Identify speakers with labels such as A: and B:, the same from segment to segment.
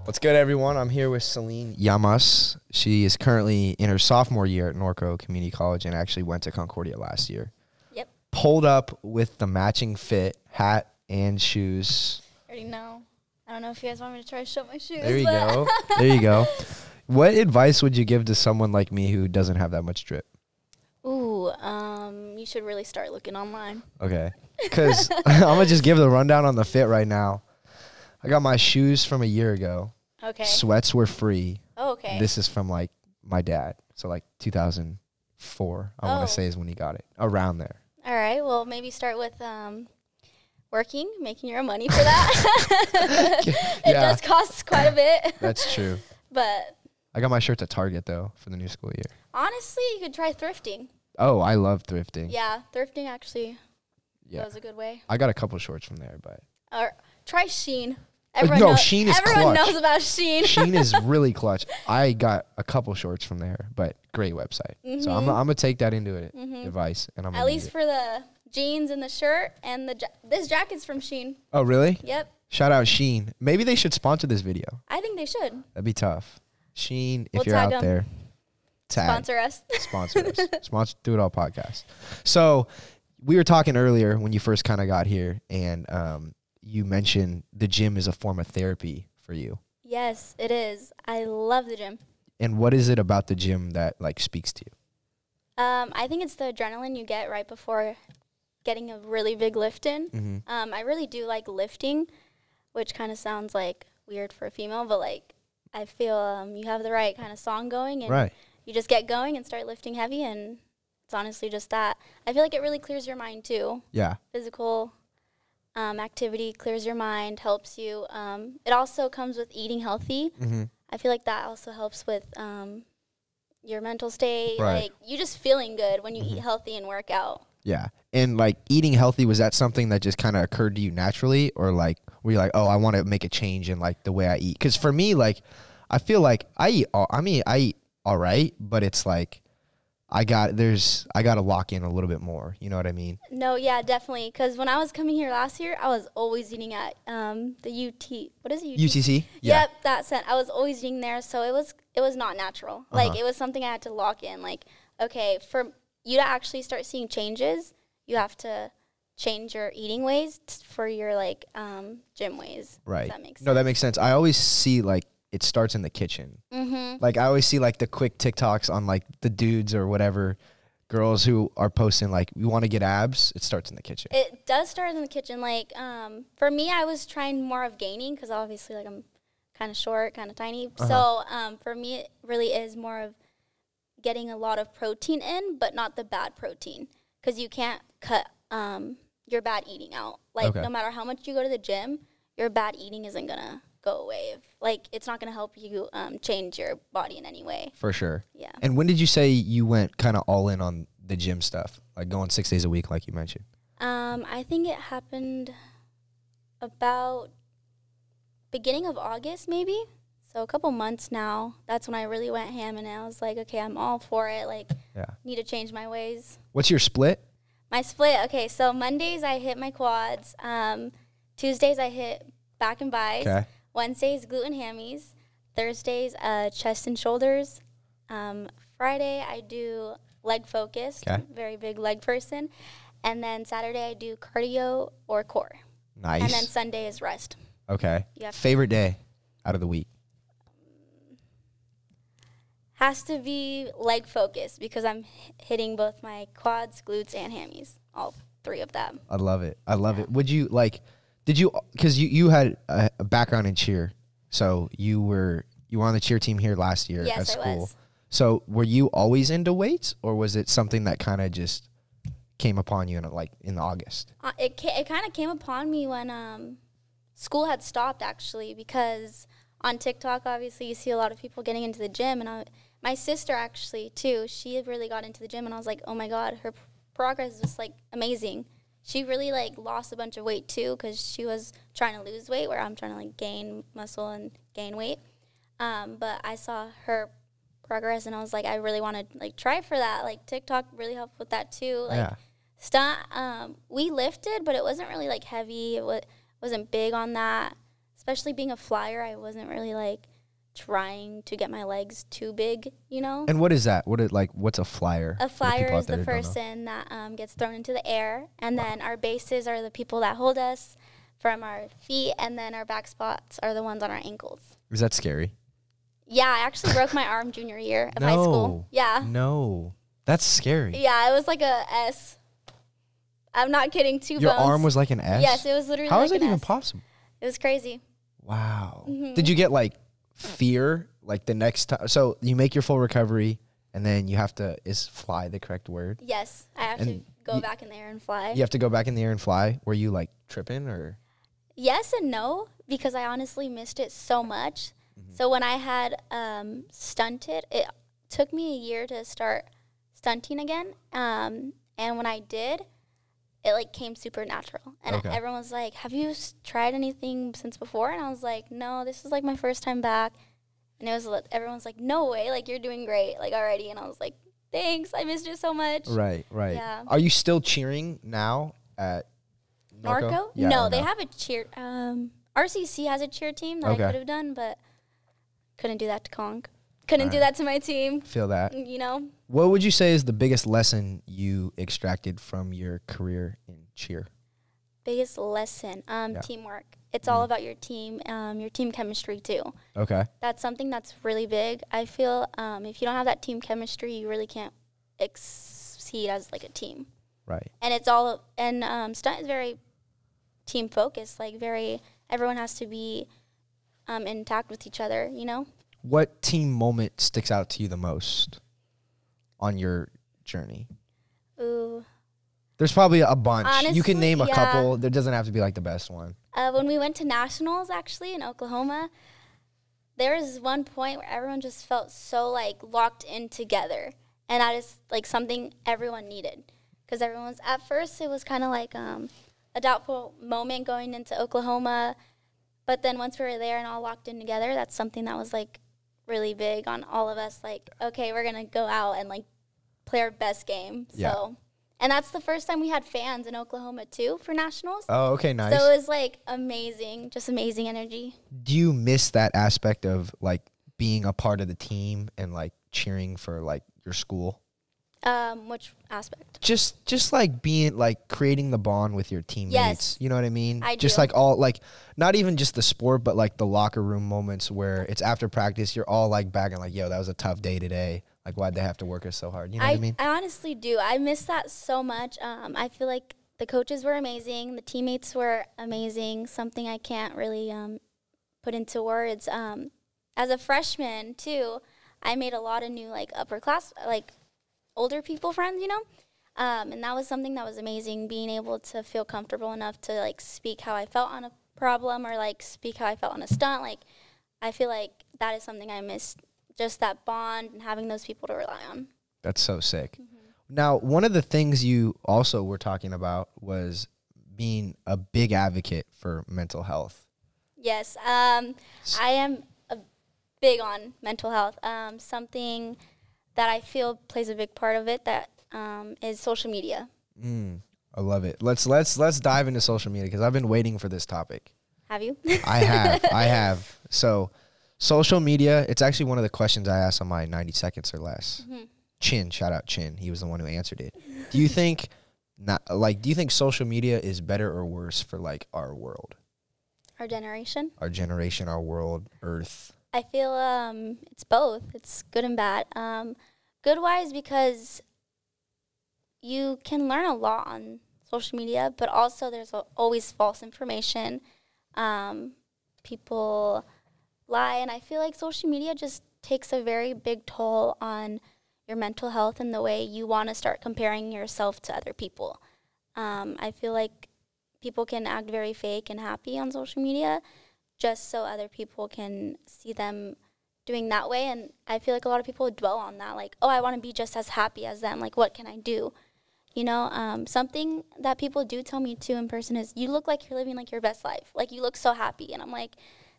A: What's good, everyone? I'm here with Celine Llamas. She is currently in her sophomore year at Norco Community College and actually went to Concordia last year.
B: Yep.
A: Pulled up with the matching fit, hat, and shoes.
B: I already know. I don't know if you guys want me to try to show my shoes.
A: There you go. There you go. What advice would you give to someone like me who doesn't have that much drip?
B: Ooh, you should really start looking online.
A: Okay. Because I'm going to just give the rundown on the fit right now. I got my shoes from a year ago.
B: Okay.
A: Sweats were free.
B: Oh, okay.
A: This is from, like, my dad. So, like, 2004, I want to say is when he got it. Around there.
B: All right. Well, maybe start with working, making your own money for that. It does cost quite a bit.
A: That's true.
B: But
A: I got my shirts at Target, though, for the new school year.
B: honestly, you could try thrifting.
A: Oh, I love thrifting.
B: Yeah, thrifting actually goes a good way.
A: I got a couple shorts from there, but.
B: Or try Shein.
A: Shein is
B: everyone
A: clutch.
B: knows about Shein.
A: Shein is really clutch. I got a couple shorts from there, but great website. So I'm gonna take that into it advice, and I'm
B: At least for the jeans and the shirt and this jacket's from Shein.
A: Oh, really?
B: Yep.
A: Shout out Shein. Maybe they should sponsor this video.
B: I think they should.
A: That'd be tough. Shein, if
B: We'll
A: you're
B: tag
A: out
B: 'em.
A: there, tag.
B: Sponsor us.
A: Sponsor us. Sponsor Do It All podcast. So we were talking earlier when you first kind of got here, and you mentioned the gym is a form of therapy for you.
B: Yes, it is. I love the gym.
A: And what is it about the gym that like speaks to you?
B: I think it's the adrenaline you get right before getting a really big lift in. I really do like lifting, which kind of sounds like weird for a female, but like I feel you have the right kind of song going and you just get going and start lifting heavy, and it's honestly just that. I feel like it really clears your mind too.
A: Yeah.
B: Physical activity clears your mind, helps you. It also comes with eating healthy. I feel like that also helps with your mental state. Like you just feeling good when you eat healthy and work out.
A: Yeah. And like eating healthy, was that something that just kind of occurred to you naturally, or like were you like, oh, I want to make a change in like the way I eat? Because for me, like I feel like I eat all right, but it's like I got to lock in a little bit more. You know what I mean? No,
B: yeah, definitely. Because when I was coming here last year, I was always eating at the UT. What is it?
A: UTC? Yeah.
B: Yep, that scent. I was always eating there, so it was not natural. Like it was something I had to lock in. Like, okay, for you to actually start seeing changes, you have to change your eating ways for your like gym ways.
A: Right.
B: If that makes sense.
A: No, that makes sense. I always see like it starts in the kitchen. Like I always see like the quick TikToks on like the dudes or whatever, girls who are posting like, we want to get abs. It starts in the kitchen.
B: It does start in the kitchen. Like for me, I was trying more of gaining because obviously like I'm kind of short, kind of tiny. So for me, it really is more of getting a lot of protein in, but not the bad protein, because you can't cut your bad eating out. Like no matter how much you go to the gym, your bad eating isn't gonna go away. It's not going to help you change your body in any way.
A: For sure.
B: Yeah.
A: And when did you say you went kind of all in on the gym stuff, like going 6 days a week like you mentioned?
B: I think it happened about beginning of August maybe. So a couple months now. That's when I really went ham, and I was like, okay, I'm all for it. Like, need to change my ways.
A: What's your split?
B: My split, okay, so Mondays I hit my quads. Tuesdays I hit back and bis.
A: Okay.
B: Wednesdays, glute and hammies. Thursdays, chest and shoulders. Friday, I do leg focused. Okay. Very big leg person. And then Saturday, I do cardio or core.
A: Nice.
B: And then Sunday is rest.
A: Okay. Favorite day out of the week?
B: Has to be leg focused because I'm hitting both my quads, glutes, and hammies. All three of them.
A: I love it. I love it. Would you like... Because you had a background in cheer, so you were on the cheer team here last year at school. I was. So were you always into weights, or was it something that kind of just came upon you in August?
B: It kind of came upon me when school had stopped, actually, because on TikTok, obviously, you see a lot of people getting into the gym, and my sister actually too. She really got into the gym, and I was like, oh my god, her progress was like amazing. She really, like, lost a bunch of weight, too, because she was trying to lose weight, where I'm trying to, like, gain muscle and gain weight. But I saw her progress, and I was like, I really want to, like, try for that. Like, TikTok really helped with that, too. Like, we lifted, but it wasn't really, like, heavy. It wasn't big on that. especially being a flyer, I wasn't really like trying to get my legs too big, you know?
A: And what is that? What's a flyer?
B: A
A: For the
B: flyer
A: people out
B: is
A: there
B: the
A: who don't know.
B: person that gets thrown into the air, and then our bases are the people that hold us from our feet, and then our back spots are the ones on our ankles.
A: Is that scary?
B: Yeah, I actually broke my arm junior year of high school. Yeah.
A: No. That's scary.
B: Yeah, it was like a S. I'm not kidding, two
A: Your
B: bones.
A: arm was like an S?
B: Yes, it was literally
A: How
B: like
A: is it
B: an
A: even
B: S.
A: possible?
B: It was crazy.
A: Wow.
B: Mhm.
A: Did you get like fear like the next time? So you make your full recovery and then you have to, is fly the correct word?
B: Yes, I have
A: And
B: to go back in the air and fly.
A: You have to go back in the air and fly. Were you like tripping or?
B: Yes and no, because I honestly missed it so much. So when I had stunted, it took me a year to start stunting again. And when I did, it like came super natural. And
A: Okay.
B: everyone was like, have you tried anything since before? And I was like, no, this is like my first time back. And it was, everyone's like, no way, like you're doing great, like already. And I was like, thanks, I missed it so much.
A: Right.
B: Yeah.
A: Are you still cheering now at
B: Norco?
A: Yeah,
B: no,
A: or
B: they have a cheer. RCC has a cheer team that
A: Okay.
B: I could have done, but couldn't do that to Conk. Couldn't do that to my team.
A: Feel that.
B: You know,
A: What would you say is the biggest lesson you extracted from your career in cheer?
B: biggest lesson, teamwork. It's all about your team chemistry too.
A: Okay.
B: That's something that's really big. I feel if you don't have that team chemistry, you really can't exceed as like a team.
A: Right.
B: And it's all stunt is very team focused. Like everyone has to be intact with each other. You know.
A: What team moment sticks out to you the most on your journey?
B: Ooh.
A: There's probably a bunch. You can
B: Honestly,
A: name a
B: yeah.
A: couple. There doesn't have to be like the best one.
B: When we went to nationals, actually in Oklahoma, there was one point where everyone just felt so like locked in together, and that is like something everyone needed, because everyone was at first it was kind of like a doubtful moment going into Oklahoma, but then once we were there and all locked in together, that's something that was like really big on all of us. Like, okay, we're gonna go out and like play our best game.
A: Yeah.
B: So. And that's the first time we had fans in Oklahoma, too, for nationals.
A: Oh, okay, nice.
B: So it was, like, amazing, just amazing energy.
A: Do you miss that aspect of, like, being a part of the team and, like, cheering for, like, your school?
B: Which aspect?
A: Just like, being, like, creating the bond with your teammates.
B: Yes.
A: You know what I mean?
B: I
A: just,
B: do.
A: like, all, like, not even just the sport, but, like, the locker room moments where it's after practice, you're all, like, back and, like, yo, that was a tough day today. Like, why'd they have to work us so hard? You know what I mean?
B: I honestly do. I miss that so much. I feel like the coaches were amazing. The teammates were amazing, something I can't really put into words. As a freshman, too, I made a lot of new, like, upper class, like, older people friends, you know? And that was something that was amazing, being able to feel comfortable enough to, like, speak how I felt on a problem or, like, speak how I felt on a stunt. Like, I feel like that is something I missed. Just that bond and having those people to rely on.
A: That's so sick. Now, one of the things you also were talking about was being a big advocate for mental health.
B: Yes, I am big on mental health. Something that I feel plays a big part of it that is social media.
A: I love it. Let's dive into social media because I've been waiting for this topic.
B: Have you?
A: I have. So, social media, it's actually one of the questions I asked on my 90 seconds or less. Chin, shout out Chin. He was the one who answered it. Do you think social media is better or worse for like our world?
B: Our generation?
A: Our generation, our world, Earth.
B: I feel it's both. It's good and bad. Good-wise because you can learn a lot on social media, but also there's always false information. People lie, and I feel like social media just takes a very big toll on your mental health and the way you want to start comparing yourself to other people. I feel like people can act very fake and happy on social media just so other people can see them doing that way, and I feel like a lot of people dwell on that, like, oh, I want to be just as happy as them, like, what can I do? You know, something that people do tell me too in person is, you look like you're living like your best life, like you look so happy, and I'm like,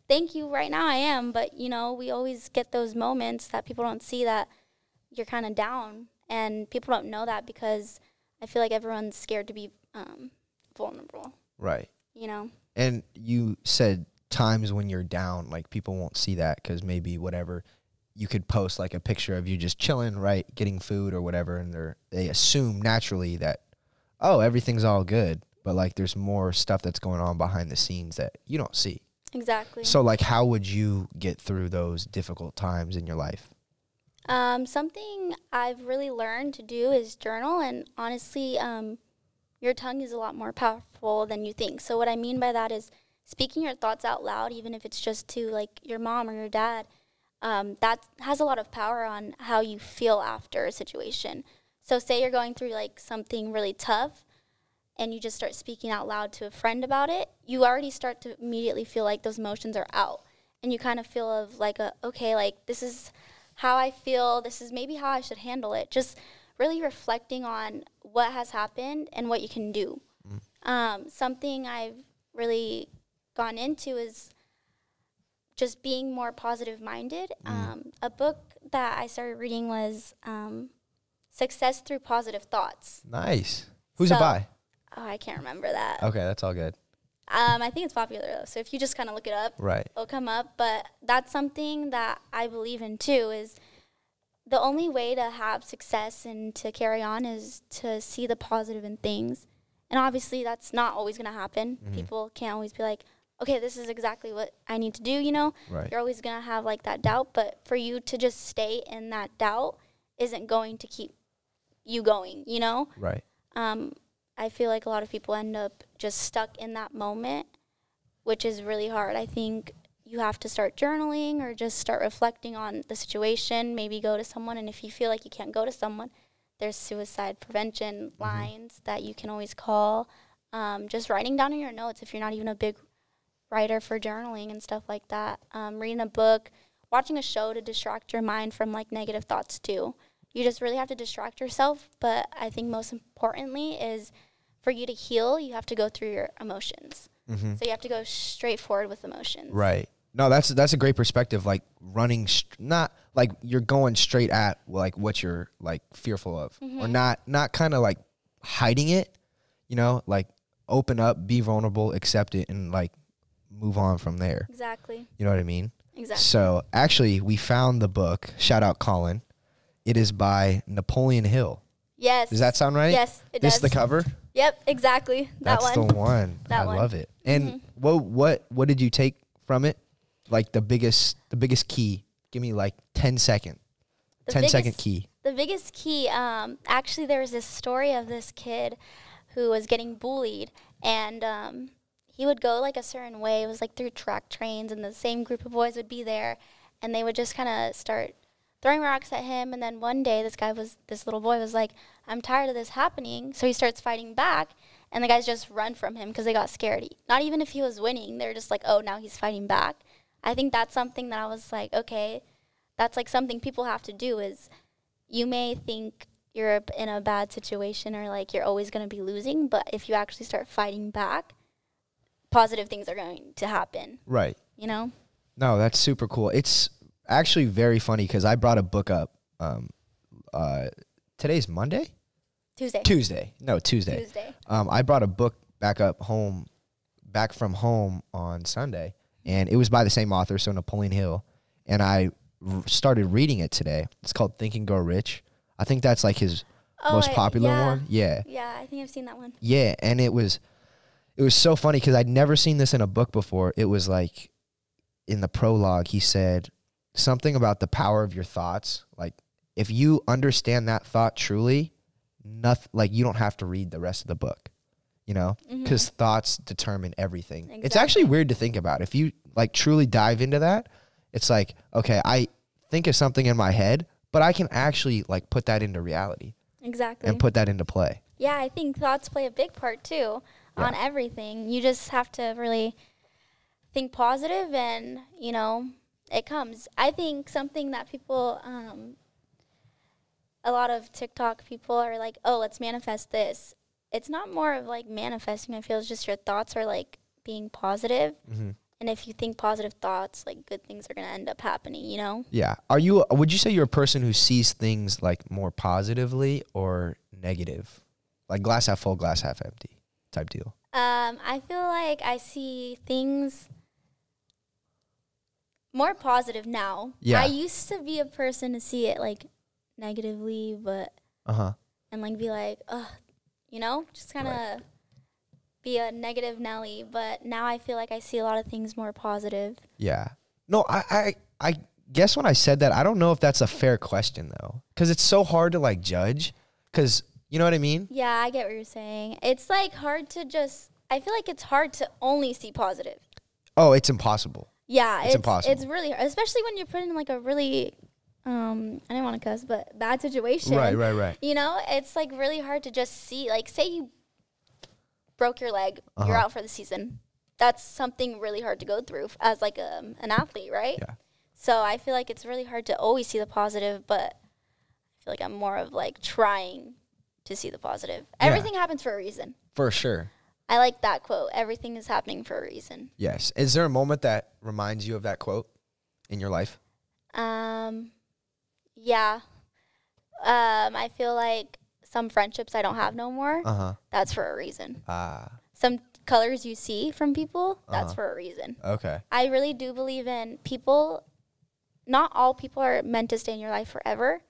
B: thank you, right now I am, but, you know, we always get those moments that people don't see that you're kind of down, and people don't know that because I feel like everyone's scared to be vulnerable.
A: Right.
B: You know?
A: And you said times when you're down, like people won't see that because maybe whatever, you could post like a picture of you just chilling, right, getting food or whatever, and they assume naturally that, oh, everything's all good, but like there's more stuff that's going on behind the scenes that you don't see.
B: Exactly.
A: So like, how would you get through those difficult times in your life?
B: Something I've really learned to do is journal, and honestly, your tongue is a lot more powerful than you think. So what I mean by that is speaking your thoughts out loud, even if it's just to like your mom or your dad, that has a lot of power on how you feel after a situation. So say you're going through like something really tough and you just start speaking out loud to a friend about it, you already start to immediately feel like those emotions are out. And you kind of feel of like, okay, like this is how I feel, this is maybe how I should handle it. Just really reflecting on what has happened and what you can do. Something I've really gone into is just being more positive minded. A book that I started reading was Success Through Positive Thoughts.
A: Nice. Who's it by?
B: Oh, I can't remember that.
A: Okay, that's all good.
B: I think it's popular though, so if you just kind of look it up,
A: right,
B: it'll come up. But that's something that I believe in too, is the only way to have success and to carry on is to see the positive in things. And obviously that's not always going to happen. People can't always be like, okay, this is exactly what I need to do, you know?
A: Right.
B: You're always going to have like that doubt, but for you to just stay in that doubt isn't going to keep you going, you know?
A: Right.
B: I feel like a lot of people end up just stuck in that moment, which is really hard. I think you have to start journaling or just start reflecting on the situation, maybe go to someone. And if you feel like you can't go to someone, there's suicide prevention lines that you can always call. Just writing down in your notes if you're not even a big writer for journaling and stuff like that. Reading a book, watching a show to distract your mind from like negative thoughts too. You just really have to distract yourself. But I think most importantly is for you to heal, you have to go through your emotions. So you have to go straight forward with emotions.
A: Right. No, that's a great perspective. Like running, not like you're going straight at like what you're like fearful of, or not kind of like hiding it. You know, like open up, be vulnerable, accept it, and like move on from there.
B: Exactly.
A: You know what I mean?
B: Exactly.
A: So actually, we found the book. Shout out Colin. It is by Napoleon Hill.
B: Yes.
A: Does that sound right?
B: Yes, it does.
A: This is the cover?
B: Yep, exactly.
A: That's the one. I love it. And what did you take from it? Like the biggest key. Give me like 10-second. 10-second key.
B: The biggest key, actually there was this story of this kid who was getting bullied, and he would go like a certain way. It was like through track trains, and the same group of boys would be there, and they would just kind of start throwing rocks at him. And then one day this little boy was like, I'm tired of this happening. So he starts fighting back, and the guys just run from him because they got scared. Not even if he was winning, they're just like, oh, now he's fighting back. I think that's something that I was like, okay, that's like something people have to do. Is you may think you're in a bad situation or like you're always going to be losing, but if you actually start fighting back, positive things are going to happen.
A: Right.
B: You know?
A: No, that's super cool. It's actually very funny because I brought a book up. Today's Monday? Tuesday. I brought a book back from home on Sunday, and it was by the same author, so Napoleon Hill, and I started reading it today. It's called Think and Grow Rich. I think that's like his most popular one. Yeah.
B: Yeah, I think I've seen that one.
A: Yeah, and it was so funny because I'd never seen this in a book before. It was like in the prologue, he said something about the power of your thoughts. Like if you understand that thought truly, like you don't have to read the rest of the book, you know, because thoughts determine everything. Exactly. It's actually weird to think about. If you like truly dive into that, it's like, okay, I think of something in my head, but I can actually like put that into reality.
B: Exactly.
A: And put that into play.
B: Yeah, I think thoughts play a big part too on everything. You just have to really think positive, and, you know, it comes. I think something that people, a lot of TikTok people are like, oh, let's manifest this. It's not more of like manifesting. I feel it's just your thoughts are like being positive. And if you think positive thoughts, like good things are going to end up happening, you know? Yeah.
A: Would you say you're a person who sees things like more positively or negative? Like glass half full, glass half empty type deal?
B: I feel like I see things more positive now.
A: Yeah.
B: I used to be a person to see it like negatively, but and like be like, ugh, you know, just kind of be a negative Nelly. But now I feel like I see a lot of things more positive.
A: Yeah. No, I guess when I said that, I don't know if that's a fair question though, because it's so hard to like judge. Because you know what I mean?
B: Yeah, I get what you're saying. It's like hard to just. I feel like it's hard to only see positive.
A: Oh, it's impossible.
B: Yeah,
A: it's impossible.
B: It's really hard, especially when you're put in like a really, I didn't want to cuss, but bad situation.
A: Right.
B: You know, it's like really hard to just see. Like, say you broke your leg, you're out for the season. That's something really hard to go through as like an athlete, right?
A: Yeah.
B: So I feel like it's really hard to always see the positive, but I feel like I'm more of like trying to see the positive. Yeah. Everything happens for a reason.
A: For sure.
B: I like that quote. Everything is happening for a reason.
A: Yes. Is there a moment that reminds you of that quote in your life?
B: Yeah. I feel like some friendships I don't have no more. That's for a reason. Some colors you see from people, that's for a reason.
A: Okay.
B: I really do believe in people. Not all people are meant to stay in your life forever.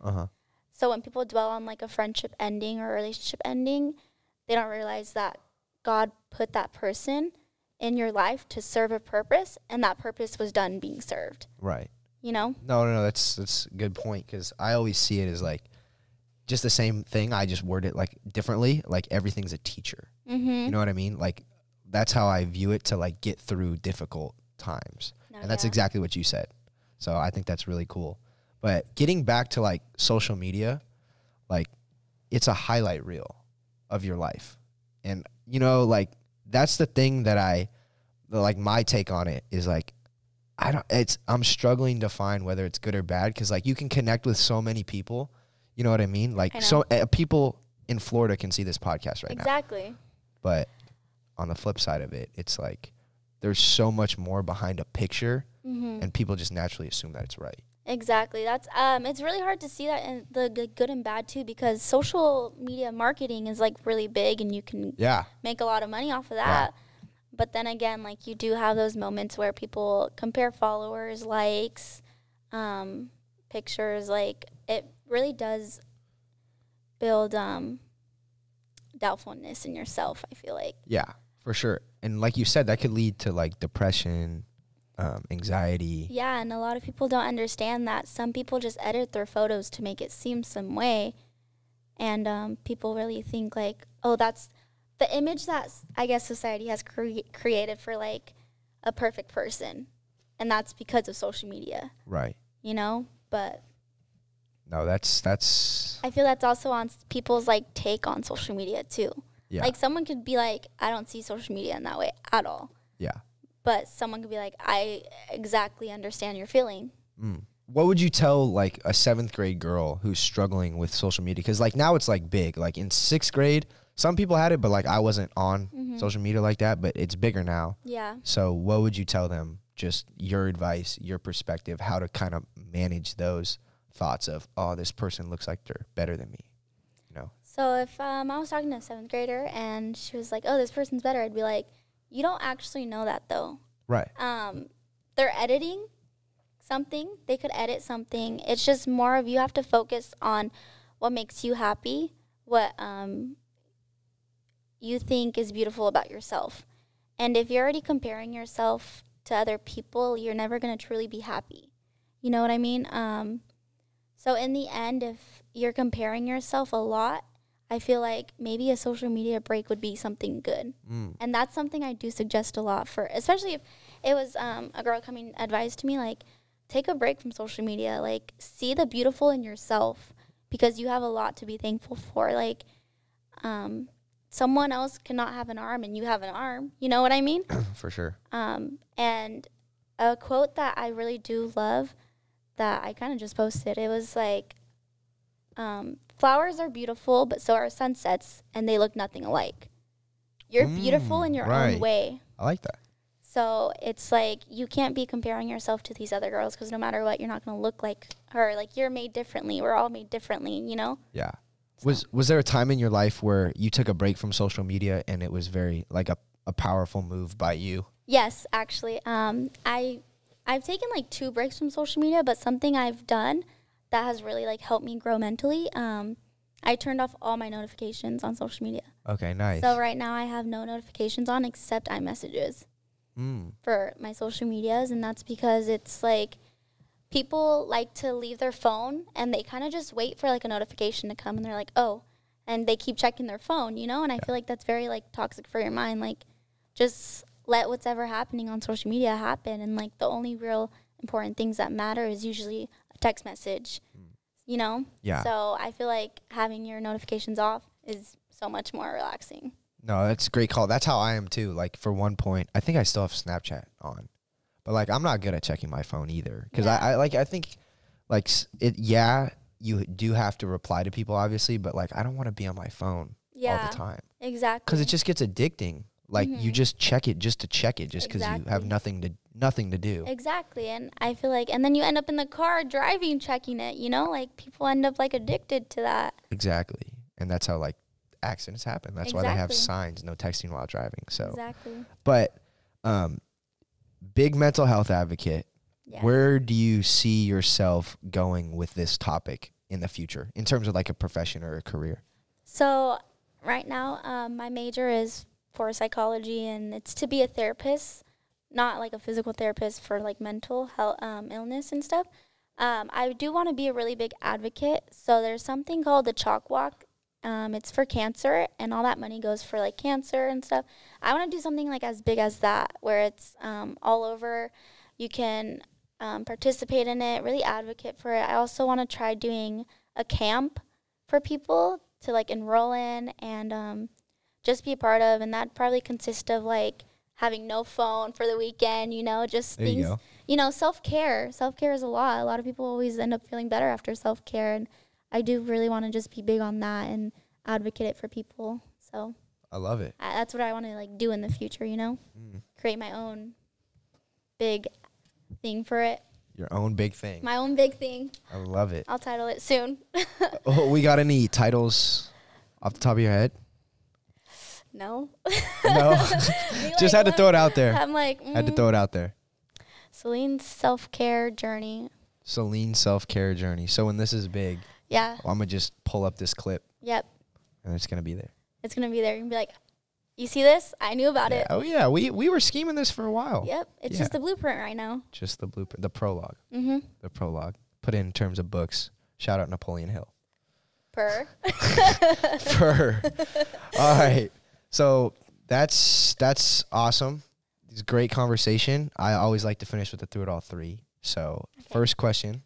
B: So when people dwell on like a friendship ending or a relationship ending, they don't realize that God put that person in your life to serve a purpose, and that purpose was done being served.
A: Right.
B: You know?
A: No. That's a good point, because I always see it as like just the same thing. I just word it like differently. Like everything's a teacher. You know what I mean? Like that's how I view it, to like get through difficult times. And that's exactly what you said. So I think that's really cool. But getting back to like social media, like it's a highlight reel of your life. And, you know, like that's the thing that like my take on it is like, I'm struggling to find whether it's good or bad, because like you can connect with so many people. You know what I mean? Like so people in Florida can see this podcast right now.
B: Exactly.
A: But on the flip side of it, it's like there's so much more behind a picture, and people just naturally assume that it's right.
B: Exactly. That's it's really hard to see that in the good and bad too, because social media marketing is like really big, and you can make a lot of money off of that. Yeah. But then again, like you do have those moments where people compare followers, likes, pictures. Like it really does build doubtfulness in yourself, I feel like.
A: Yeah, for sure. And like you said, that could lead to like depression, anxiety. Yeah,
B: and a lot of people don't understand that. Some people just edit their photos to make it seem some way, and people really think like, oh, that's the image that I guess society has created for like a perfect person, and that's because of social media.
A: Right.
B: You know, but
A: no, that's
B: I feel that's also on people's like take on social media too. Yeah. Like someone could be like, I don't see social media in that way at all.
A: Yeah.
B: But someone could be like, I exactly understand your feeling.
A: What would you tell like a 7th grade girl who's struggling with social media? Because like now it's like big. Like in 6th grade, some people had it, but like I wasn't on social media like that. But it's bigger now. Yeah. So what would you tell them? Just your advice, your perspective, how to kind of manage those thoughts of, oh, this person looks like they're better than me. You know.
B: So if I was talking to a 7th grader and she was like, oh, this person's better, I'd be like, you don't actually know that though.
A: Right.
B: They're editing something. They could edit something. It's just more of you have to focus on what makes you happy, what you think is beautiful about yourself. And if you're already comparing yourself to other people, you're never going to truly be happy. You know what I mean? So in the end, if you're comparing yourself a lot, I feel like maybe a social media break would be something good. And that's something I do suggest a lot for, especially if it was a girl coming advised to me, like, take a break from social media. Like, see the beautiful in yourself, because you have a lot to be thankful for. Like, someone else cannot have an arm and you have an arm. You know what I mean?
A: For sure.
B: And a quote that I really do love that I kind of just posted, it was like, flowers are beautiful, but so are sunsets, and they look nothing alike. You're beautiful in your own way.
A: I like that.
B: So it's like you can't be comparing yourself to these other girls, because no matter what, you're not going to look like her. Like, you're made differently. We're all made differently, you know? Yeah.
A: So. Was there a time in your life where you took a break from social media and it was very, like, a powerful move by you?
B: Yes, actually. I I've taken like 2 breaks from social media, but something I've done that has really like helped me grow mentally. I turned off all my notifications on social media.
A: Okay, nice.
B: So right now I have no notifications on except iMessages for my social medias, and that's because it's like people like to leave their phone and they kind of just wait for like a notification to come, and they're like, oh, and they keep checking their phone, you know? And I feel like that's very like toxic for your mind. Like, just let what's ever happening on social media happen, and like the only real important things that matter is usually a text message, you know?
A: Yeah.
B: So I feel like having your notifications off is so much more relaxing.
A: No, that's a great call. That's how I am too. Like, for one point, I think I still have Snapchat on, but like I'm not good at checking my phone either, because I think like you do have to reply to people, obviously, but like I don't want to be on my phone all the time.
B: Exactly.
A: Because it just gets addicting. Like you just check it just to check it, just because you have nothing to do.
B: Exactly. And I feel like, and then you end up in the car driving, checking it, you know, like people end up like addicted to that.
A: Exactly. And that's how like accidents happen. That's why they have signs, no texting while driving. So
B: Exactly.
A: But big mental health advocate.
B: Yeah.
A: Where do you see yourself going with this topic in the future in terms of like a profession or a career?
B: So right now, my major is for psychology, and it's to be a therapist, not like a physical therapist for like mental health, illness and stuff. I do want to be a really big advocate. So there's something called the Chalk Walk. It's for cancer, and all that money goes for like cancer and stuff. I want to do something like as big as that, where it's all over. You can participate in it, really advocate for it. I also want to try doing a camp for people to like enroll in and just be a part of, and that probably consist of like having no phone for the weekend, you know, just
A: there
B: things, you know, self-care. Self-care is a lot. A lot of people always end up feeling better after self-care, and I do really want to just be big on that and advocate it for people. So
A: I love it.
B: that's what I want to like do in the future, you know, create my own big thing for it.
A: Your own big thing.
B: My own big thing.
A: I love it.
B: I'll title it soon.
A: Oh, we got any titles off the top of your head?
B: No.
A: No. Just had to throw it out there.
B: I'm like,
A: Had to throw it out there.
B: Celine's self-care journey.
A: Celine's self-care journey. So when this is big,
B: Yeah.
A: I'm going to just pull up this clip.
B: Yep.
A: And it's going to be there.
B: It's going to be there. You're going to be like, you see this? I knew about it.
A: Oh, yeah. We were scheming this for a while.
B: Yep. It's just the blueprint right now.
A: Just the blueprint. The prologue.
B: Mm-hmm.
A: The prologue. Put it in terms of books. Shout out Napoleon Hill.
B: Per.
A: All right. So that's awesome. It's a great conversation. I always like to finish with the through it all 3. So first question,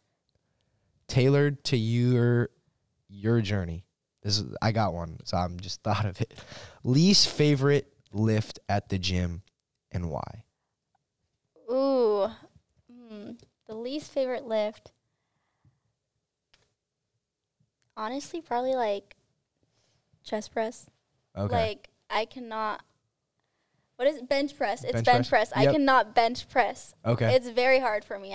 A: tailored to your journey. I got one, so I'm just thought of it. Least favorite lift at the gym and why?
B: Ooh. The least favorite lift. Honestly, probably like chest press.
A: Okay.
B: Like I cannot. What is it? Bench press? It's
A: Bench
B: bench
A: press?
B: press. I cannot bench press.
A: Okay.
B: It's very hard for me.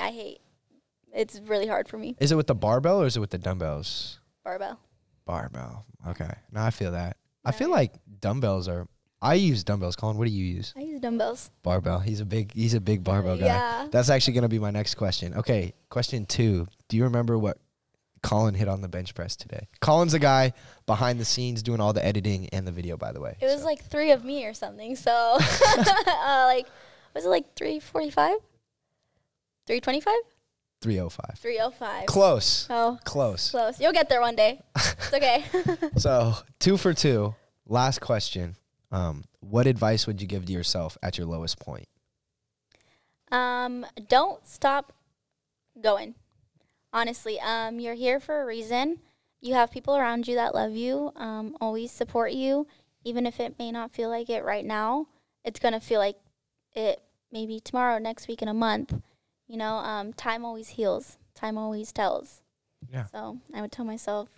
B: It's really hard for me.
A: Is it with the barbell or is it with the dumbbells?
B: Barbell.
A: Barbell. Okay. No, I feel that. I feel like dumbbells are. I use dumbbells. Colin, what do you use?
B: I use dumbbells.
A: Barbell. He's a big barbell guy.
B: Yeah.
A: That's actually going to be my next question. Okay. Question 2. Do you remember what Colin hit on the bench press today? Colin's the guy behind the scenes doing all the editing and the video, by the way.
B: It was like 3 of me or something. So, like, was it like 345? 325?
A: 305.
B: 305.
A: Close.
B: Oh.
A: Close.
B: Close. You'll get there one day. It's okay.
A: So 2 for 2. Last question. What advice would you give to yourself at your lowest point?
B: Don't stop going. Honestly, you're here for a reason. You have people around you that love you, always support you, even if it may not feel like it right now. It's going to feel like it maybe tomorrow, next week, in a month. You know, time always heals. Time always tells.
A: Yeah.
B: So I would tell myself,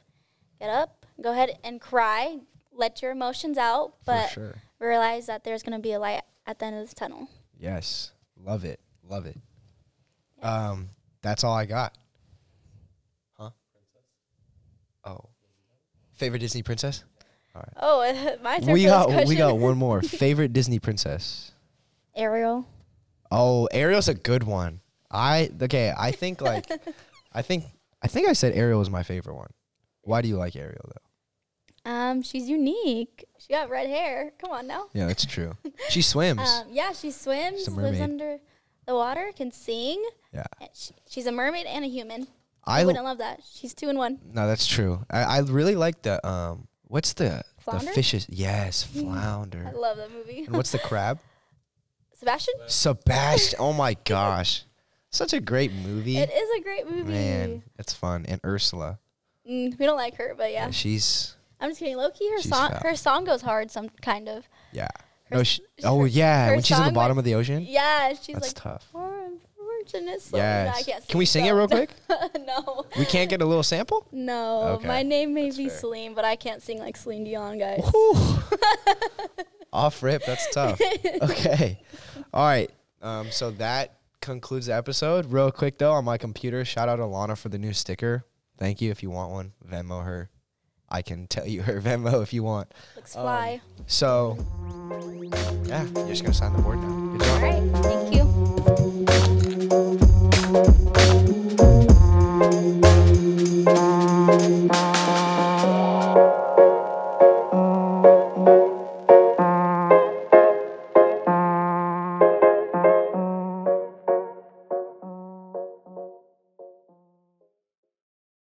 B: get up, go ahead and cry, let your emotions out, but realize that there's going to be a light at the end of this tunnel.
A: Yes. Love it. Love it. Yeah. That's all I got. Huh? Oh. Favorite Disney princess? All right.
B: Oh, my turn for this question.
A: We got one more. Favorite Disney princess?
B: Ariel.
A: Oh, Ariel's a good one. Okay. I think like, I think I said Ariel was my favorite one. Why do you like Ariel though?
B: She's unique. She got red hair. Come on now.
A: Yeah, that's true. She swims.
B: Yeah, she swims,
A: She's a
B: lives
A: mermaid.
B: under the water, can sing.
A: Yeah.
B: And she's a mermaid and a human.
A: I
B: I wouldn't love that. She's 2 in 1.
A: No, that's true. I really like the what's the
B: Flounder?
A: fishes? Yes,
B: I
A: flounder.
B: love that movie.
A: And what's the crab?
B: Sebastian?
A: Sebastian. Oh my gosh, such a great movie.
B: It is a great movie.
A: Man, it's fun. And Ursula.
B: We don't like her, but yeah.
A: She's
B: I'm just kidding. Low-key,
A: She's foul.
B: her song goes hard some kind of.
A: yeah.
B: Her
A: No,
B: s-
A: oh yeah,
B: her
A: when she's at the
B: song
A: bottom
B: went-
A: of the ocean.
B: Yeah, she's
A: That's
B: like,
A: tough.
B: "Poor unfortunate soul."
A: Yes.
B: No, I can't sing,
A: Can we sing it
B: so-
A: real quick?
B: No.
A: We can't get a little sample.
B: No.
A: Okay,
B: My name may be
A: fair.
B: Celine, but I can't sing like Celine Dion, guys.
A: Off rip, that's tough. Okay. All right. So that concludes the episode. Real quick though, on my computer, shout out to Lana for the new sticker. Thank you. If you want one, Venmo her. I can tell you her Venmo if you want.
B: Looks fly.
A: So yeah, you're just gonna sign the board now. Good job.
B: All right. Thank